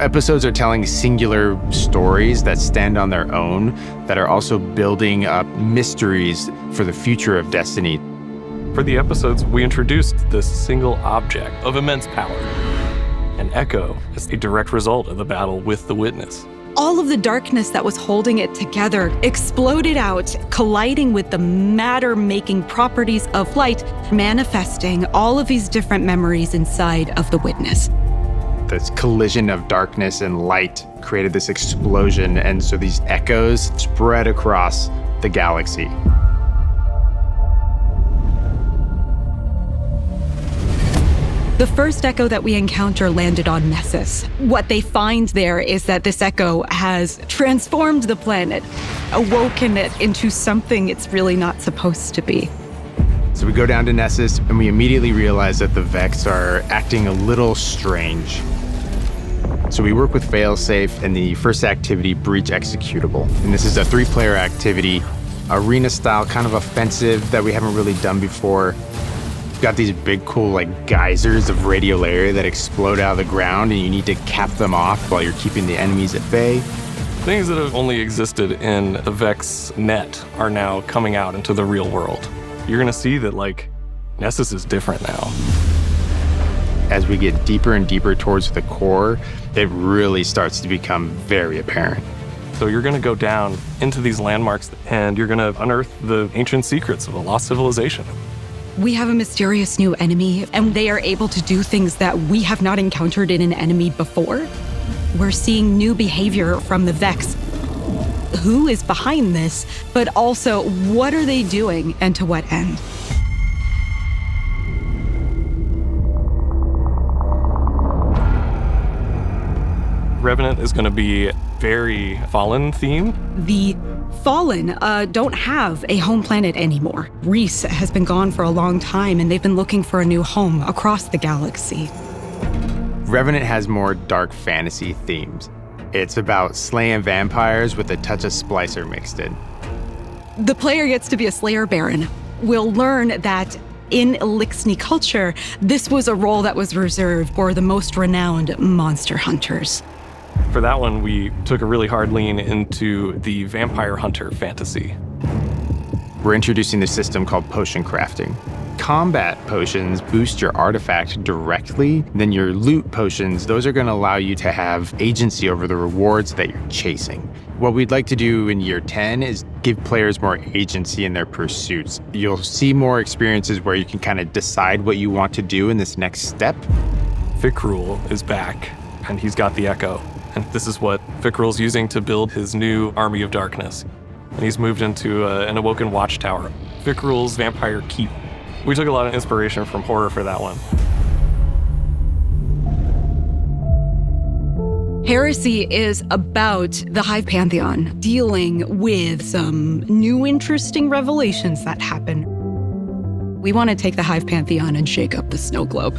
Episodes are telling singular stories that stand on their own, that are also building up mysteries for the future of Destiny. For the episodes, we introduced this single object of immense power. An echo is a direct result of the battle with the Witness. All of the darkness that was holding it together exploded out, colliding with the matter-making properties of light, manifesting all of these different memories inside of the Witness. This collision of darkness and light created this explosion, and so these echoes spread across the galaxy. The first echo that we encounter landed on Nessus. What they find there is that this echo has transformed the planet, awoken it into something it's really not supposed to be. So we go down to Nessus, and we immediately realize that the Vex are acting a little strange. So we work with Failsafe and the first activity, Breach Executable. And this is a 3-player activity, arena style, kind of offensive that we haven't really done before. We've got these big, cool, like geysers of radiolaria that explode out of the ground, and you need to cap them off while you're keeping the enemies at bay. Things that have only existed in the Vex net are now coming out into the real world. You're gonna see that, like, Nessus is different now. As we get deeper and deeper towards the core, it really starts to become very apparent. So you're gonna go down into these landmarks, and you're gonna unearth the ancient secrets of a lost civilization. We have a mysterious new enemy, and they are able to do things that we have not encountered in an enemy before. We're seeing new behavior from the Vex. Who is behind this, but also what are they doing and to what end? Revenant is going to be very Fallen theme. The Fallen don't have a home planet anymore. Reese has been gone for a long time, and they've been looking for a new home across the galaxy. Revenant has more dark fantasy themes. It's about slaying vampires with a touch of Splicer mixed in. The player gets to be a Slayer Baron. We'll learn that in Elixni culture, this was a role that was reserved for the most renowned monster hunters. For that one, we took a really hard lean into the vampire hunter fantasy. We're introducing the system called potion crafting. Combat potions boost your artifact directly, then your loot potions, those are going to allow you to have agency over the rewards that you're chasing. What we'd like to do in year 10 is give players more agency in their pursuits. You'll see more experiences where you can kind of decide what you want to do in this next step. Fikrul is back, and he's got the Echo. And this is what Fikrul's using to build his new Army of Darkness. And he's moved into an Awoken Watchtower. Fikrul's Vampire Keep. We took a lot of inspiration from horror for that one. Heresy is about the Hive Pantheon dealing with some new interesting revelations that happen. We want to take the Hive Pantheon and shake up the snow globe.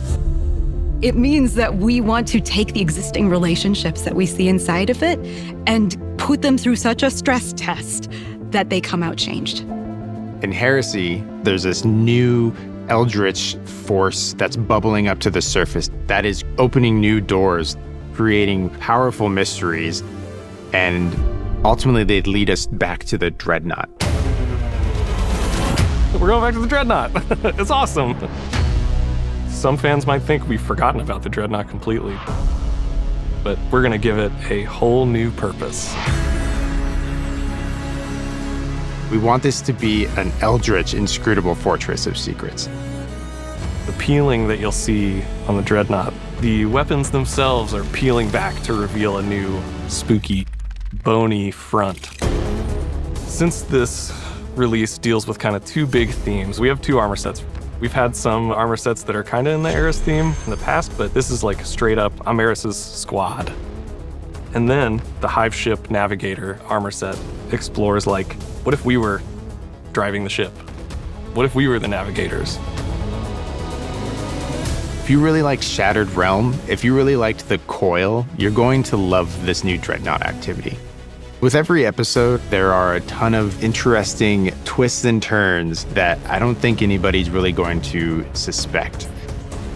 It means that we want to take the existing relationships that we see inside of it and put them through such a stress test that they come out changed. In Heresy, there's this new eldritch force that's bubbling up to the surface that is opening new doors, creating powerful mysteries, and ultimately they'd lead us back to the Dreadnaught. We're going back to the Dreadnaught. It's awesome. Some fans might think we've forgotten about the Dreadnaught completely, but we're going to give it a whole new purpose. We want this to be an eldritch, inscrutable fortress of secrets. The peeling that you'll see on the Dreadnaught, the weapons themselves are peeling back to reveal a new, spooky, bony front. Since this release deals with kind of two big themes, we have two armor sets. We've had some armor sets that are kind of in the Eris theme in the past, but this is like straight up I'm Eris's squad. And then the Hive Ship Navigator armor set explores like, what if we were driving the ship? What if we were the navigators? If you really like Shattered Realm, if you really liked the Coil, you're going to love this new Dreadnaught activity. With every episode, there are a ton of interesting twists and turns that I don't think anybody's really going to suspect.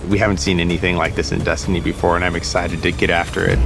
We haven't seen anything like this in Destiny before, and I'm excited to get after it.